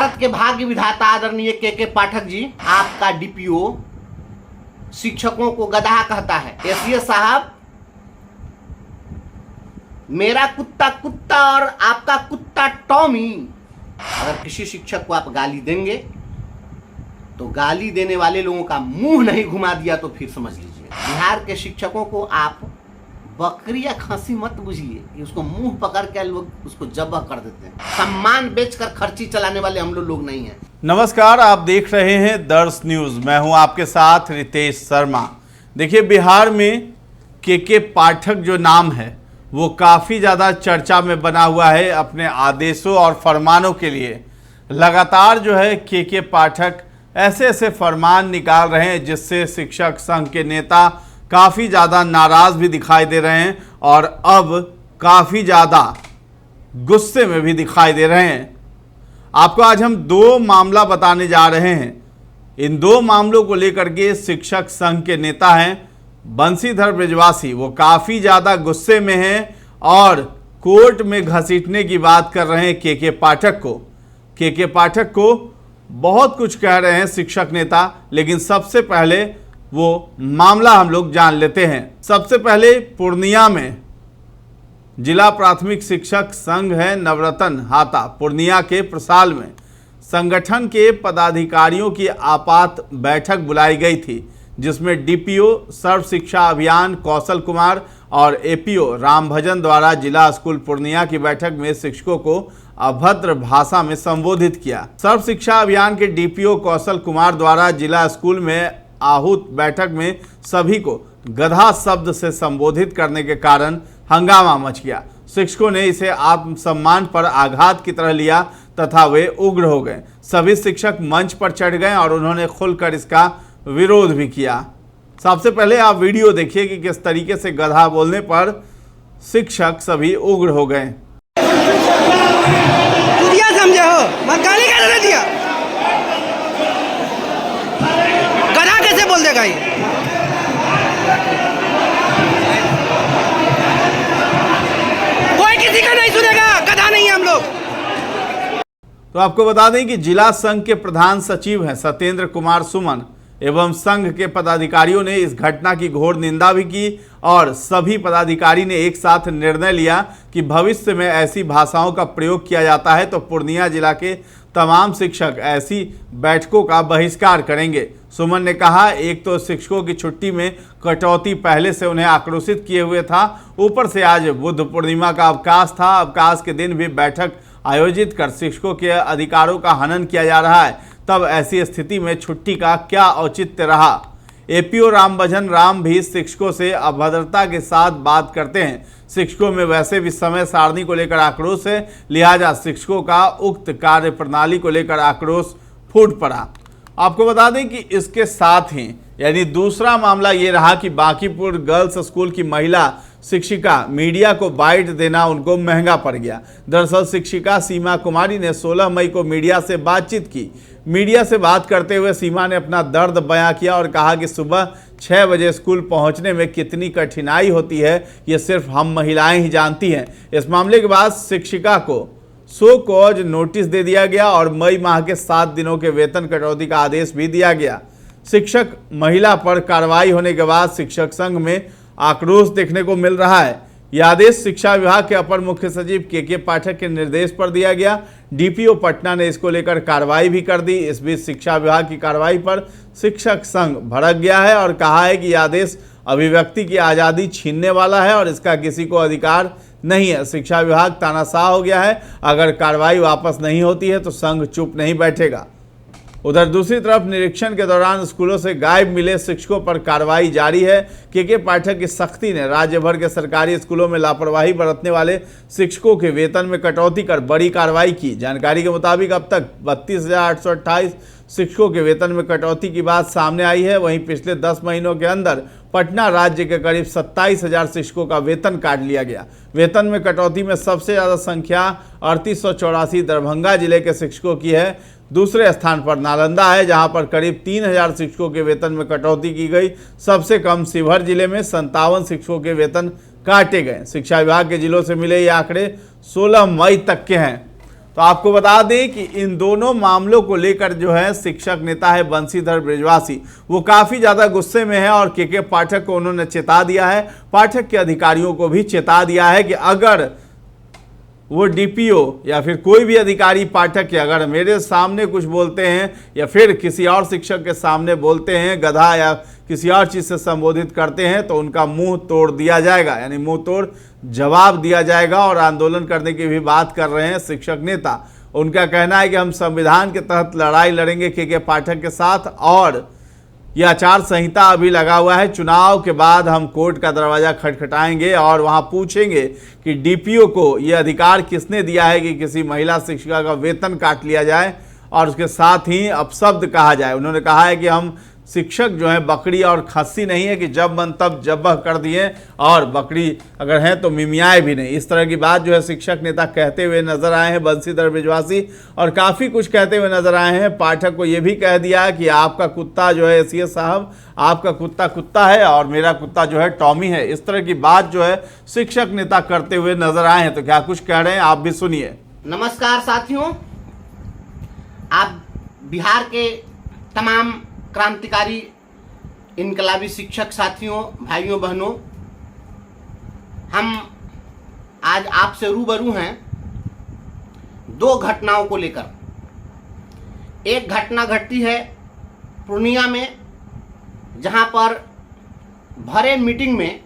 भारत के भाग्य विधाता आदरणीय के पाठक जी, आपका डीपीओ शिक्षकों को गधा कहता है। एसए साहब, मेरा कुत्ता कुत्ता और आपका कुत्ता टॉमी। अगर किसी शिक्षक को आप गाली देंगे तो गाली देने वाले लोगों का मुंह नहीं घुमा दिया तो फिर समझ लीजिए बिहार के शिक्षकों को आप बकरी या खसी मत बुझिए कि उसको मुंह पकड़ के लोग उसको जब्बा कर देते हैं। सम्मान बेचकर खर्ची चलाने वाले हम लोग नहीं हैं। नमस्कार, आप देख रहे हैं दर्श न्यूज। मैं हूं आपके साथ रितेश शर्मा। देखिए, बिहार में के पाठक जो नाम है वो काफ़ी ज़्यादा चर्चा में बना हुआ है अपने आदेशों और फरमानों के लिए। लगातार जो है के पाठक ऐसे ऐसे फरमान निकाल रहे हैं जिससे शिक्षक संघ के नेता काफ़ी ज़्यादा नाराज़ भी दिखाई दे रहे हैं और अब काफ़ी ज़्यादा गुस्से में भी दिखाई दे रहे हैं। आपको आज हम दो मामला बताने जा रहे हैं। इन दो मामलों को लेकर के शिक्षक संघ के नेता हैं बंशीधर ब्रजवासी, वो काफ़ी ज़्यादा गुस्से में हैं और कोर्ट में घसीटने की बात कर रहे हैं के पाठक को। के पाठक को बहुत कुछ कह रहे हैं शिक्षक नेता, लेकिन सबसे पहले वो मामला हम लोग जान लेते हैं। सबसे पहले पूर्णिया में जिला प्राथमिक शिक्षक संघ है नवरत्न हाता, पूर्णिया के प्रसाल में संगठन के पदाधिकारियों की आपात बैठक बुलाई गई थी, जिसमें डीपीओ सर्व शिक्षा अभियान कौशल कुमार और एपीओ रामभजन द्वारा जिला स्कूल पूर्णिया की बैठक में शिक्षकों को अभद्र भाषा में संबोधित किया। सर्व शिक्षा अभियान के डीपीओ कौशल कुमार द्वारा जिला स्कूल में आहूत बैठक में सभी को गधा शब्द से संबोधित करने के कारण हंगामा मच गया। शिक्षकों ने इसे आत्मसम्मान पर आघात की तरह लिया तथा वे उग्र हो गए। सभी शिक्षक मंच पर चढ़ गए और उन्होंने खुलकर इसका विरोध भी किया। सबसे पहले आप वीडियो देखिए कि किस तरीके से गधा बोलने पर शिक्षक सभी उग्र हो गए। समझे हो, मैं गाली कैसे दिया? गधा कैसे बोल देगा ये? कोई किसी का नहीं सुनेगा, गधा नहीं है हम लोग। तो आपको बता दें कि जिला संघ के प्रधान सचिव हैं सत्येंद्र कुमार सुमन एवं संघ के पदाधिकारियों ने इस घटना की घोर निंदा भी की और सभी पदाधिकारी ने एक साथ निर्णय लिया कि भविष्य में ऐसी भाषाओं का प्रयोग किया जाता है तो पूर्णिया जिला के तमाम शिक्षक ऐसी बैठकों का बहिष्कार करेंगे। सुमन ने कहा, एक तो शिक्षकों की छुट्टी में कटौती पहले से उन्हें आक्रोशित किए हुए था, ऊपर से आज बुद्ध पूर्णिमा का अवकाश था। अवकाश के दिन भी बैठक आयोजित कर शिक्षकों के अधिकारों का हनन किया जा रहा है, तब ऐसी स्थिति में छुट्टी का क्या औचित्य रहा। एपीओ रामभजन राम भी शिक्षकों से अभद्रता के साथ बात करते हैं। शिक्षकों में वैसे भी समय सारणी को लेकर आक्रोश है, लिहाजा शिक्षकों का उक्त कार्य प्रणाली को लेकर आक्रोश फूट पड़ा। आपको बता दें कि इसके साथ ही यानी दूसरा मामला ये रहा कि बांकीपुर गर्ल्स स्कूल की महिला शिक्षिका मीडिया को बाइट देना उनको महंगा पड़ गया। दरअसल शिक्षिका सीमा कुमारी ने 16 मई को मीडिया से बातचीत की। मीडिया से बात करते हुए सीमा ने अपना दर्द बयां किया और कहा कि सुबह 6 बजे स्कूल पहुंचने में कितनी कठिनाई होती है ये सिर्फ हम महिलाएं ही जानती हैं। इस मामले के बाद शिक्षिका को सो कॉज नोटिस दे दिया गया और मई माह के 7 दिनों के वेतन कटौती का आदेश भी दिया गया। शिक्षक महिला पर कार्रवाई होने के बाद शिक्षक संघ में आक्रोश देखने को मिल रहा है। यह आदेश शिक्षा विभाग के अपर मुख्य सचिव के पाठक के निर्देश पर दिया गया। डीपीओ पटना ने इसको लेकर कार्रवाई भी कर दी। इस बीच शिक्षा विभाग की कार्रवाई पर शिक्षक संघ भड़क गया है और कहा है कि यह आदेश अभिव्यक्ति की आज़ादी छीनने वाला है और इसका किसी को अधिकार नहीं है। शिक्षा विभाग तानाशाह हो गया है, अगर कार्रवाई वापस नहीं होती है तो संघ चुप नहीं बैठेगा। उधर दूसरी तरफ निरीक्षण के दौरान स्कूलों से गायब मिले शिक्षकों पर कार्रवाई जारी है। के पाठक की सख्ती ने राज्य भर के सरकारी स्कूलों में लापरवाही बरतने वाले शिक्षकों के वेतन में कटौती कर बड़ी कार्रवाई की। जानकारी के मुताबिक अब तक 32,828 शिक्षकों के वेतन में कटौती की बात सामने आई है। वहीं पिछले 10 महीनों के अंदर पटना राज्य के करीब 27,000 शिक्षकों का वेतन काट लिया गया। वेतन में कटौती में सबसे ज़्यादा संख्या 3884 दरभंगा जिले के शिक्षकों की है। दूसरे स्थान पर नालंदा है, जहां पर करीब 3000 शिक्षकों के वेतन में कटौती की गई। सबसे कम शिवहर जिले में 57 शिक्षकों के वेतन काटे गए। शिक्षा विभाग के जिलों से मिले ये आंकड़े 16 मई तक के हैं। तो आपको बता दें कि इन दोनों मामलों को लेकर जो है शिक्षक नेता है बंशीधर बृजवासी, वो काफ़ी ज़्यादा गुस्से में है और के पाठक को उन्होंने चेता दिया है, पाठक के अधिकारियों को भी चेता दिया है कि अगर वो डीपीओ या फिर कोई भी अधिकारी पाठक के अगर मेरे सामने कुछ बोलते हैं या फिर किसी और शिक्षक के सामने बोलते हैं गधा या किसी और चीज़ से संबोधित करते हैं तो उनका मुंह तोड़ दिया जाएगा, यानी मुंह तोड़ जवाब दिया जाएगा। और आंदोलन करने की भी बात कर रहे हैं शिक्षक नेता। उनका कहना है कि हम संविधान के तहत लड़ाई लड़ेंगे के पाठक के साथ और यह आचार संहिता अभी लगा हुआ है, चुनाव के बाद हम कोर्ट का दरवाज़ा खटखटाएंगे और वहां पूछेंगे कि डीपीओ को यह अधिकार किसने दिया है कि किसी महिला शिक्षिका का वेतन काट लिया जाए और उसके साथ ही अपशब्द कहा जाए। उन्होंने कहा है कि हम शिक्षक जो है बकरी और खस्सी नहीं है कि जब मन तब जब्बह कर दिए और बकरी अगर है तो मिमियाए भी नहीं। इस तरह की बात जो है शिक्षक नेता कहते हुए नजर आए हैं बंशीधर बृजवासी, और काफ़ी कुछ कहते हुए नजर आए हैं। पाठक को ये भी कह दिया कि आपका कुत्ता जो है एसीएस साहब, आपका कुत्ता कुत्ता है और मेरा कुत्ता जो है टॉमी है। इस तरह की बात जो है शिक्षक नेता करते हुए नजर आए हैं। तो क्या कुछ कह रहे हैं आप भी सुनिए। नमस्कार साथियों, आप बिहार के तमाम क्रांतिकारी इनकलाबी शिक्षक साथियों, भाइयों बहनों, हम आज आपसे रूबरू हैं दो घटनाओं को लेकर। एक घटना घटती है पूर्णिया में, जहां पर भरे मीटिंग में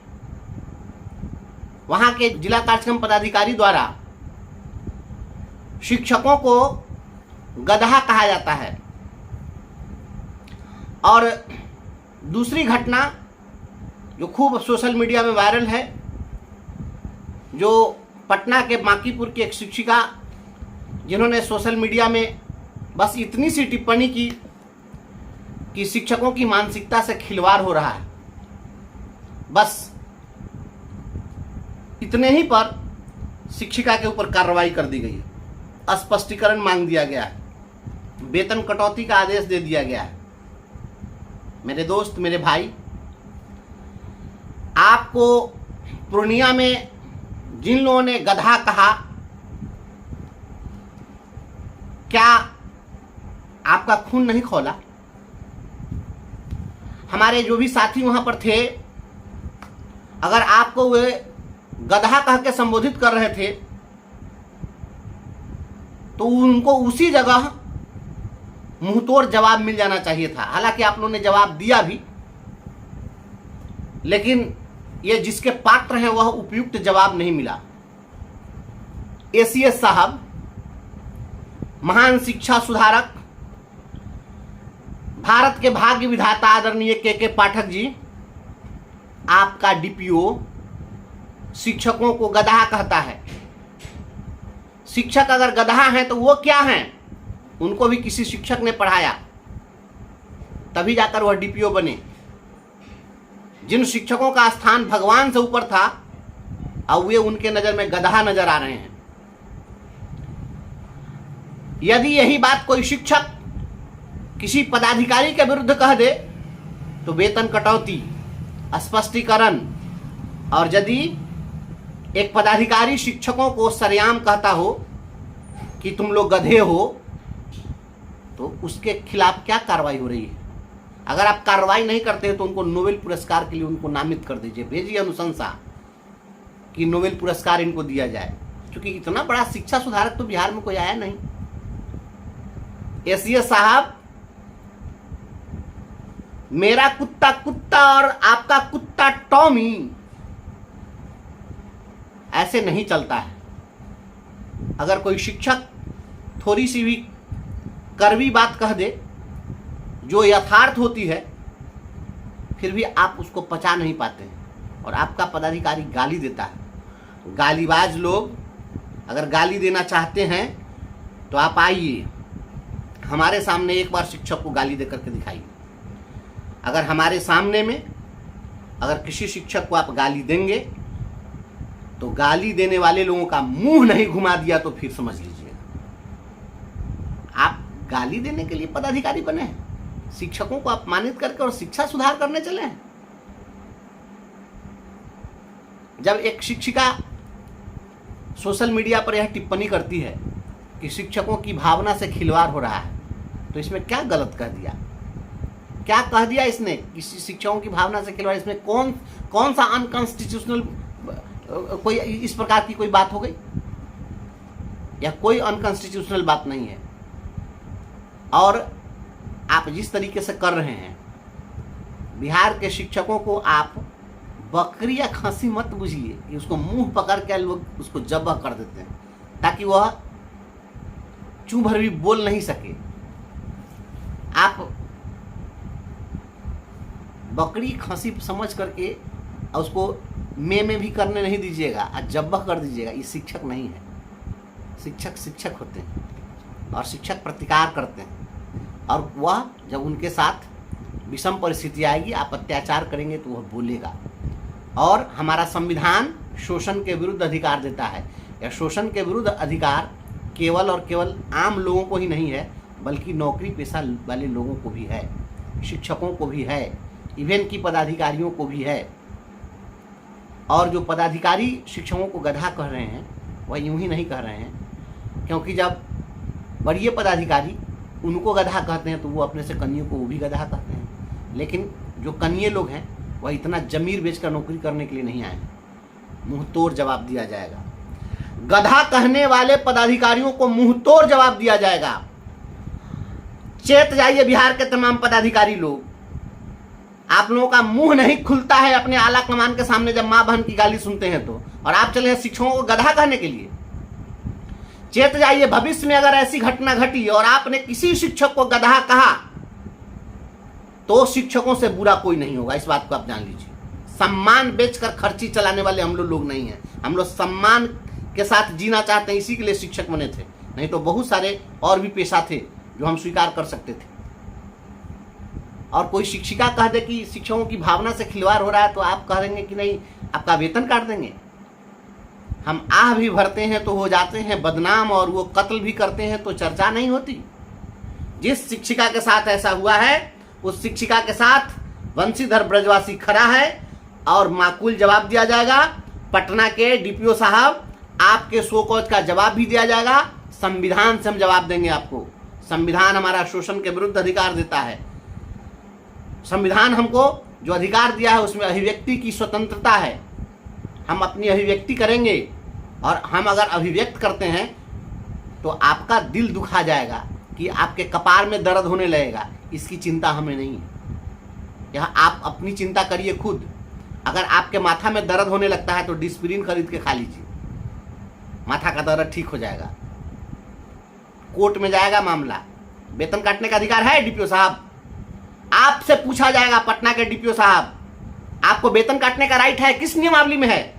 वहां के जिला कार्यक्रम पदाधिकारी द्वारा शिक्षकों को गधा कहा जाता है। और दूसरी घटना जो खूब सोशल मीडिया में वायरल है, जो पटना के बांकीपुर की एक शिक्षिका जिन्होंने सोशल मीडिया में बस इतनी सी टिप्पणी की कि शिक्षकों की मानसिकता से खिलवाड़ हो रहा है, बस इतने ही पर शिक्षिका के ऊपर कार्रवाई कर दी गई है, स्पष्टीकरण मांग दिया गया है, वेतन कटौती का आदेश दे दिया गया है। मेरे दोस्त, मेरे भाई, आपको पूर्णिया में जिन लोगों ने गधा कहा, क्या आपका खून नहीं खौला? हमारे जो भी साथी वहां पर थे, अगर आपको वे गधा कह के संबोधित कर रहे थे तो उनको उसी जगह मुंहतोड़ जवाब मिल जाना चाहिए था। हालांकि आप लोगों ने जवाब दिया भी, लेकिन ये जिसके पात्र हैं वह उपयुक्त जवाब नहीं मिला। एसीएस साहब, महान शिक्षा सुधारक, भारत के भाग्य विधाता आदरणीय के पाठक जी, आपका डीपीओ शिक्षकों को गधा कहता है। शिक्षक अगर गधा हैं तो वो क्या हैं? उनको भी किसी शिक्षक ने पढ़ाया, तभी जाकर वह डीपीओ बने। जिन शिक्षकों का स्थान भगवान से ऊपर था, अब वे उनके नजर में गधा नजर आ रहे हैं। यदि यही बात कोई शिक्षक किसी पदाधिकारी के विरुद्ध कह दे तो वेतन कटौती, स्पष्टीकरण, और यदि एक पदाधिकारी शिक्षकों को सरेआम कहता हो कि तुम लोग गधे हो, तो उसके खिलाफ क्या कार्रवाई हो रही है? अगर आप कार्रवाई नहीं करते हैं तो उनको नोबेल पुरस्कार के लिए उनको नामित कर दीजिए, भेजिए अनुशंसा कि नोबेल पुरस्कार इनको दिया जाए, क्योंकि इतना बड़ा शिक्षा सुधारक तो बिहार में कोई आया नहीं। एसीएस साहब, मेरा कुत्ता कुत्ता और आपका कुत्ता टॉमी, ऐसे नहीं चलता है। अगर कोई शिक्षक थोड़ी सी भी कड़वी बात कह दे जो यथार्थ होती है, फिर भी आप उसको पचा नहीं पाते हैं और आपका पदाधिकारी गाली देता है। गालीबाज लोग अगर गाली देना चाहते हैं तो आप आइए, हमारे सामने एक बार शिक्षक को गाली दे करके दिखाइए। अगर हमारे सामने में अगर किसी शिक्षक को आप गाली देंगे तो गाली देने वाले लोगों का मुंह नहीं घुमा दिया तो फिर समझ लीजिए आप गाली देने के लिए पदाधिकारी बने हैं, शिक्षकों को अपमानित करके और शिक्षा सुधार करने चले हैं। जब एक शिक्षिका सोशल मीडिया पर यह टिप्पणी करती है कि शिक्षकों की भावना से खिलवाड़ हो रहा है, तो इसमें क्या गलत कह दिया? क्या कह दिया इसने? किसी शिक्षकों की भावना से खिलवाड़, इसमें कौन सा अनकॉन्स्टिट्यूशनल कोई इस प्रकार की कोई बात हो गई? या कोई अनकॉन्स्टिट्यूशनल बात नहीं है। और आप जिस तरीके से कर रहे हैं, बिहार के शिक्षकों को आप बकरी या खसी मत बुझिए कि उसको मुंह पकड़ के लोग उसको जब्बा कर देते हैं ताकि वह चू भर भी बोल नहीं सके। आप बकरी खसी समझ करके उसको में भी करने नहीं दीजिएगा और जब्बा कर दीजिएगा। ये शिक्षक नहीं है। शिक्षक शिक्षक होते हैं और शिक्षक प्रतिकार करते हैं, और वह जब उनके साथ विषम परिस्थिति आएगी, आप अत्याचार करेंगे तो वह बोलेगा। और हमारा संविधान शोषण के विरुद्ध अधिकार देता है। यह शोषण के विरुद्ध अधिकार केवल और केवल आम लोगों को ही नहीं है, बल्कि नौकरी पेशा वाले लोगों को भी है, शिक्षकों को भी है, इवेन की पदाधिकारियों को भी है। और जो पदाधिकारी शिक्षकों को गधा कह रहे हैं, वह यूं ही नहीं कह रहे हैं, क्योंकि जब वरीय पदाधिकारी उनको गधा कहते हैं तो वो अपने से कन्यों को वो भी गधा कहते हैं। लेकिन जो कन्ये लोग हैं वह इतना जमीर बेचकर नौकरी करने के लिए नहीं आए हैं। मुंह तोड़ जवाब दिया जाएगा। गधा कहने वाले पदाधिकारियों को मुंह तोड़ जवाब दिया जाएगा। चेत जाइए बिहार के तमाम पदाधिकारी लोग, आप लोगों का मुंह नहीं खुलता है अपने आला कमान के सामने जब मां बहन की गाली सुनते हैं तो, और आप चले हैं शिक्षकों को गधा कहने के लिए। चेत जाइए, भविष्य में अगर ऐसी घटना घटी और आपने किसी शिक्षक को गधा कहा तो शिक्षकों से बुरा कोई नहीं होगा। इस बात को आप जान लीजिए। सम्मान बेचकर खर्ची चलाने वाले हम लोग नहीं हैं। हम लोग सम्मान के साथ जीना चाहते हैं, इसी के लिए शिक्षक बने थे। नहीं तो बहुत सारे और भी पेशा थे जो हम स्वीकार कर सकते थे। और कोई शिक्षिका कह दे कि शिक्षकों की भावना से खिलवाड़ हो रहा है तो आप कह देंगे कि नहीं, आपका वेतन काट देंगे। हम आह भी भरते हैं तो हो जाते हैं बदनाम, और वो कत्ल भी करते हैं तो चर्चा नहीं होती। जिस शिक्षिका के साथ ऐसा हुआ है उस शिक्षिका के साथ वंशीधर ब्रजवासी खड़ा है और माकूल जवाब दिया जाएगा। पटना के डीपीओ साहब, आपके शो कॉज का जवाब भी दिया जाएगा। संविधान से हम जवाब देंगे आपको। संविधान हमारा शोषण के विरुद्ध अधिकार देता है। संविधान हमको जो अधिकार दिया है उसमें अभिव्यक्ति की स्वतंत्रता है। हम अपनी अभिव्यक्ति करेंगे, और हम अगर अभिव्यक्त करते हैं तो आपका दिल दुखा जाएगा कि आपके कपार में दर्द होने लगेगा। इसकी चिंता हमें नहीं है। यह आप अपनी चिंता करिए खुद। अगर आपके माथा में दर्द होने लगता है तो डिस्प्रिन खरीद के खा लीजिए, माथा का दर्द ठीक हो जाएगा। कोर्ट में जाएगा मामला। वेतन काटने का अधिकार है डीपीओ साहब? आपसे पूछा जाएगा, पटना के डीपीओ साहब, आपको वेतन काटने का राइट है? किस नियमावली में है?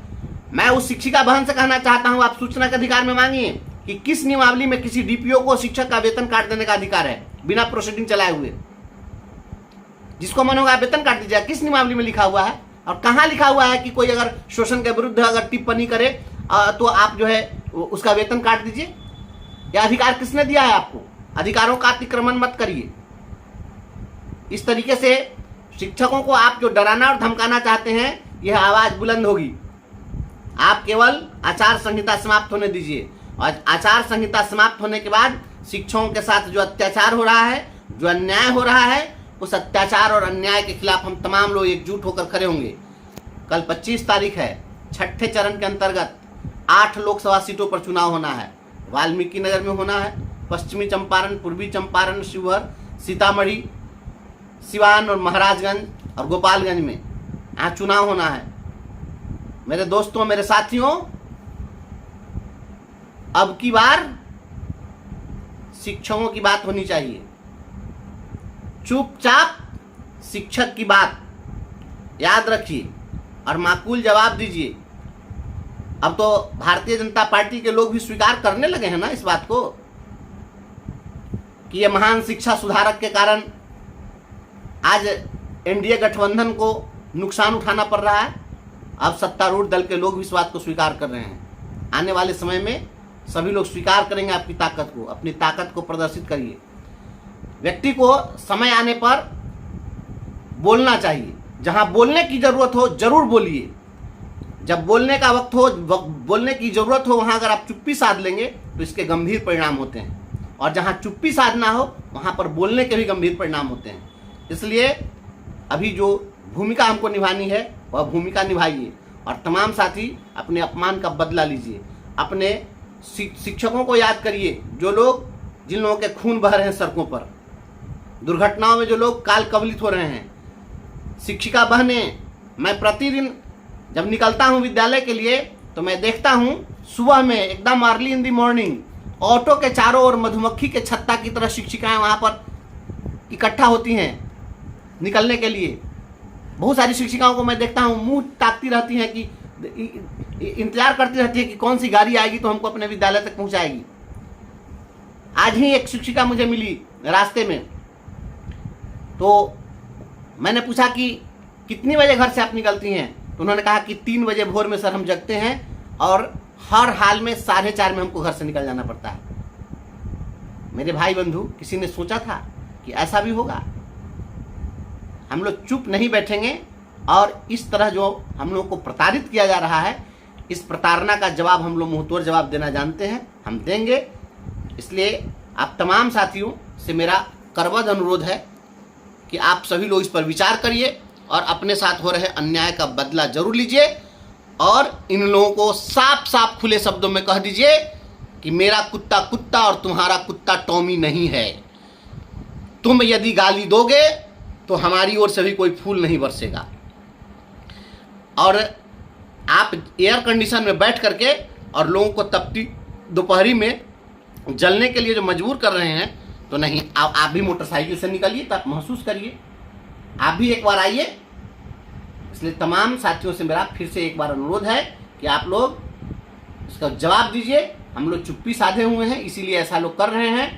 मैं उस शिक्षिका बहन से कहना चाहता हूं, आप सूचना के अधिकार में मांगिए कि किस नियमावली में किसी डीपीओ को शिक्षक का वेतन काट देने का अधिकार है बिना प्रोसीडिंग चलाए हुए। जिसको मन होगा वेतन काट दीजिए। किस नियमावली में लिखा हुआ है और कहां लिखा हुआ है कि कोई अगर शोषण के विरुद्ध अगर टिप्पणी करे तो आप जो है उसका वेतन काट दीजिए? यह अधिकार किसने दिया है आपको? अधिकारों का अतिक्रमण मत करिए। इस तरीके से शिक्षकों को आप जो डराना और धमकाना चाहते हैं, यह आवाज बुलंद होगी। आप केवल आचार संहिता समाप्त होने दीजिए, और आचार संहिता समाप्त होने के बाद शिक्षकों के साथ जो अत्याचार हो रहा है, जो अन्याय हो रहा है, उस अत्याचार और अन्याय के खिलाफ हम तमाम लोग एकजुट होकर खड़े होंगे। कल 25 तारीख है। छठे चरण के अंतर्गत 8 लोकसभा सीटों पर चुनाव होना है। वाल्मीकि नगर में होना है, पश्चिमी चंपारण, पूर्वी चंपारण, शिवहर, सीतामढ़ी, सिवान और महाराजगंज और गोपालगंज में यहाँ चुनाव होना है। मेरे दोस्तों, मेरे साथियों, अब की बार शिक्षकों की बात होनी चाहिए। चुपचाप शिक्षक की बात याद रखिए और माकूल जवाब दीजिए। अब तो भारतीय जनता पार्टी के लोग भी स्वीकार करने लगे हैं ना इस बात को कि ये महान शिक्षा सुधारक के कारण आज एनडीए गठबंधन को नुकसान उठाना पड़ रहा है। अब सत्तारूढ़ दल के लोग भी इस बात को स्वीकार कर रहे हैं। आने वाले समय में सभी लोग स्वीकार करेंगे आपकी ताकत को। अपनी ताकत को प्रदर्शित करिए। व्यक्ति को समय आने पर बोलना चाहिए। जहां बोलने की जरूरत हो जरूर बोलिए। जब बोलने का वक्त हो, बोलने की जरूरत हो, वहां अगर आप चुप्पी साध लेंगे तो इसके गंभीर परिणाम होते हैं, और जहां चुप्पी साधना हो वहां पर बोलने के भी गंभीर परिणाम होते हैं। इसलिए अभी जो भूमिका हमको निभानी है वह भूमिका निभाइए, और तमाम साथी अपने अपमान का बदला लीजिए। अपने शिक्षकों को याद करिए, जो लोग, जिन लोगों के खून बह रहे हैं सड़कों पर, दुर्घटनाओं में जो लोग काल कवलित हो रहे हैं, शिक्षिका बहनें। मैं प्रतिदिन जब निकलता हूं विद्यालय के लिए तो मैं देखता हूं सुबह में एकदम early in the morning auto के चारों ओर मधुमक्खी के छत्ता की तरह शिक्षिकाएं वहां पर इकट्ठा होती हैं निकलने के लिए। बहुत सारी शिक्षिकाओं को मैं देखता हूं मुंह ताकती रहती हैं कि इंतजार करती रहती है कि कौन सी गाड़ी आएगी तो हमको अपने विद्यालय तक पहुंचाएगी। आज ही एक शिक्षिका मुझे मिली रास्ते में, तो मैंने पूछा कि कितनी बजे घर से आप निकलती हैं, तो उन्होंने कहा कि 3 बजे भोर में सर हम जगते हैं और हर हाल में 4:30 में हमको घर से निकल जाना पड़ता है। मेरे भाई बंधु, किसी ने सोचा था कि ऐसा भी होगा? हम लोग चुप नहीं बैठेंगे, और इस तरह जो हम लोग को प्रताड़ित किया जा रहा है, इस प्रताड़ना का जवाब हम लोग मुंहतोड़ जवाब देना जानते हैं, हम देंगे। इसलिए आप तमाम साथियों से मेरा करबद्ध अनुरोध है कि आप सभी लोग इस पर विचार करिए और अपने साथ हो रहे अन्याय का बदला जरूर लीजिए, और इन लोगों को साफ साफ खुले शब्दों में कह दीजिए कि मेरा कुत्ता कुत्ता और तुम्हारा कुत्ता टॉमी नहीं है। तुम यदि गाली दोगे तो हमारी ओर से भी कोई फूल नहीं बरसेगा। और आप एयर कंडीशन में बैठ करके और लोगों को तपती दोपहरी में जलने के लिए जो मजबूर कर रहे हैं, तो नहीं, आप भी मोटरसाइकिल से निकलिए, तब महसूस करिए, आप भी एक बार आइए। इसलिए तमाम साथियों से मेरा फिर से एक बार अनुरोध है कि आप लोग इसका जवाब दीजिए। हम लोग चुप्पी साधे हुए हैं, इसीलिए ऐसा लोग कर रहे हैं।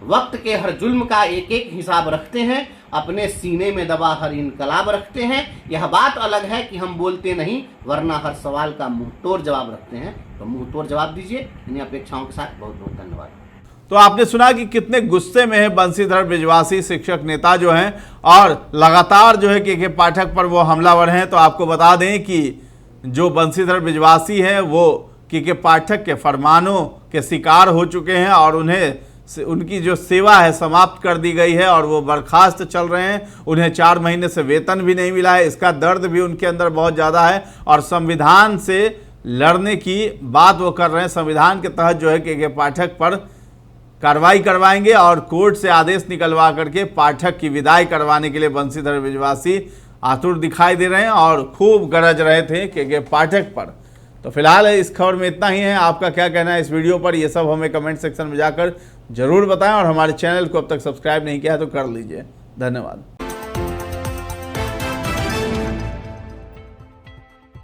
वक्त के हर जुल्म का एक एक हिसाब रखते हैं, अपने सीने में दबा हर इनकलाब रखते हैं। यह बात अलग है कि हम बोलते नहीं, वरना हर सवाल का मुंहतोड़ जवाब रखते हैं। तो मुंहतोड़ जवाब दीजिए। इन्हीं अपेक्षाओं के साथ बहुत बहुत धन्यवाद। तो आपने सुना कि कितने गुस्से में है बंशीधर बिजवासी शिक्षक नेता जो हैं, और लगातार जो है के पाठक पर वो हमलावर हैं। तो आपको बता दें कि जो बंशीधर बिजवासी हैं वो के पाठक के फरमानों के शिकार हो चुके हैं, और उनकी जो सेवा है समाप्त कर दी गई है, और वो बर्खास्त चल रहे हैं। उन्हें 4 महीने से वेतन भी नहीं मिला है। इसका दर्द भी उनके अंदर बहुत ज़्यादा है, और संविधान से लड़ने की बात वो कर रहे हैं। संविधान के तहत जो है के पाठक पर कार्रवाई करवाएंगे, और कोर्ट से आदेश निकलवा करके पाठक की विदाई करवाने के लिए बंशीधर बिजवासी आतुर दिखाई दे रहे हैं, और खूब गरज रहे थे के पाठक पर। तो फिलहाल इस खबर में इतना ही है। आपका क्या कहना है इस वीडियो पर, ये सब हमें कमेंट सेक्शन में जाकर जरूर बताएं, और हमारे चैनल को अब तक सब्सक्राइब नहीं किया है तो कर लीजिए। धन्यवाद।